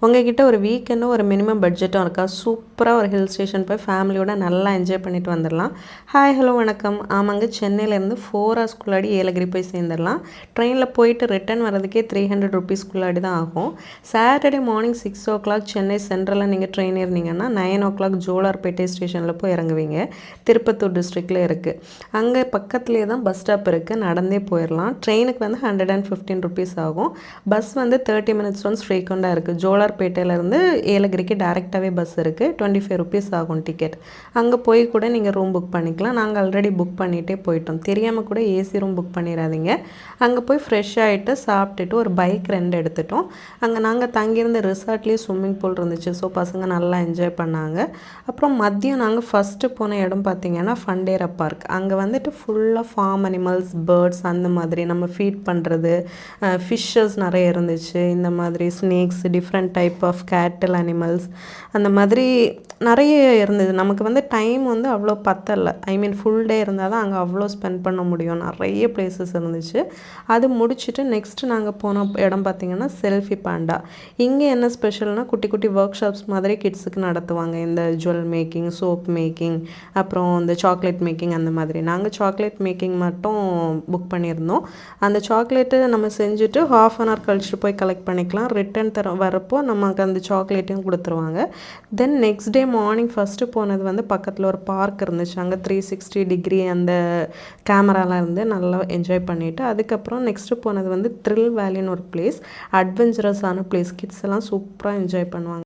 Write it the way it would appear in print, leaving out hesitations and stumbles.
உங்ககிட்ட ஒரு வீக்கெண்டும் ஒரு மினிமம் பட்ஜெட்டும் இருக்கா? சூப்பராக ஒரு ஹில் ஸ்டேஷன் போய் ஃபேமிலியோட நல்லா என்ஜாய் பண்ணிட்டு வந்துடலாம். ஹாய் ஹலோ வணக்கம். ஆமாங்க, சென்னையிலேருந்து 4 ஹவர்ஸ்க்குள்ளாடி ஏலகிரி போய் சேர்ந்துடலாம். ட்ரெயினில் போயிட்டு ரிட்டர்ன் வரதுக்கே 300 ருபீஸ்க்குள்ளாடி தான் ஆகும். சாட்டர்டே மார்னிங் 6 o'clock சென்னை சென்ட்ரலில் நீங்கள் ட்ரெயின் ஏறினீங்கன்னா 9 o'clock ஜோலார்பேட்டை ஸ்டேஷனில் போய் இறங்குவீங்க. திருப்பத்தூர் டிஸ்ட்ரிக்டில் இருக்குது. அங்கே பக்கத்துலேயே தான் பஸ் ஸ்டாப் இருக்குது. நடந்தே போயிடலாம். ட்ரெயினுக்கு வந்து 115 ருபீஸ் ஆகும். பஸ் வந்து 30 minutes ஒன்ஸ் ஃப்ரீக்வெண்ட்டாக இருக்குது. ஜோலார்பேட்டையிலேருந்து ஏலகிரிக்கு டேரெக்டாகவே பஸ் இருக்குது. 25 ருபீஸ் ஆகும் டிக்கெட். அங்கே போய் கூட நீங்கள் ரூம் புக் பண்ணிக்கலாம். நாங்கள் ஆல்ரெடி புக் பண்ணிகிட்டே போயிட்டோம். தெரியாமல் கூட ஏசி ரூம் புக் பண்ணிடாதீங்க. அங்கே போய் ஃப்ரெஷ் ஆகிட்டு சாப்பிட்டுட்டு ஒரு பைக் ரெண்ட் எடுத்துட்டோம். அங்கே நாங்கள் தங்கியிருந்த ரிசார்ட்லேயே ஸ்விம்மிங் பூல் இருந்துச்சு. ஸோ பசங்க நல்லா என்ஜாய் பண்ணாங்க. அப்புறம் மதியம் நாங்கள் ஃபஸ்ட்டு போன இடம் பார்த்திங்கன்னா ஃபண்டேரா பார்க். அங்கே வந்துட்டு ஃபுல்லாக ஃபார்ம் அனிமல்ஸ், பேர்ட்ஸ் அந்த மாதிரி நம்ம ஃபீட் பண்ணுறது, ஃபிஷ்ஷஸ் நிறைய இருந்துச்சு. இந்த மாதிரி snakes, different type of cattle animals அந்த மாதிரி நிறைய இருந்தது. நமக்கு வந்து டைம் வந்து அவ்வளோ பத்தலை. ஃபுல் டே இருந்தால் தான் அங்கே அவ்வளோ ஸ்பெண்ட் பண்ண முடியும். நிறைய பிளேசஸ் இருந்துச்சு. அது முடிச்சுட்டு நெக்ஸ்ட்டு நாங்கள் போன இடம் பார்த்திங்கன்னா செல்ஃபி பாண்டா. இங்கே என்ன ஸ்பெஷல்னால் குட்டி குட்டி ஒர்க் ஷாப்ஸ் மாதிரி கிட்ஸுக்கு நடத்துவாங்க. இந்த ஜுவல் மேக்கிங், சோப் மேக்கிங், அப்புறம் இந்த சாக்லேட் மேக்கிங் அந்த மாதிரி. நாங்கள் சாக்லேட் மேக்கிங் மட்டும் புக் பண்ணியிருந்தோம். அந்த சாக்லேட்டு நம்ம செஞ்சுட்டு 1/2 hour கழிச்சுட்டு போய் கலெக்ட் பண்ணிக்கலாம். ரிட்டன் வரப்போ நமக்கு அந்த சாக்லேட்டையும் கொடுத்துருவாங்க. Then next day morning first போனது வந்து பக்கத்தில் ஒரு பார்க் இருந்துச்சு. அங்கே 360 டிகிரி அந்த கேமராலாம் இருந்து நல்லா என்ஜாய் பண்ணிவிட்டு அதுக்கப்புறம் நெக்ஸ்ட்டு போனது வந்து த்ரில் வேலின்னு ஒரு பிளேஸ். அட்வென்ச்சரஸான பிளேஸ். கிட்ஸ் எல்லாம் சூப்பராக என்ஜாய் பண்ணுவாங்க.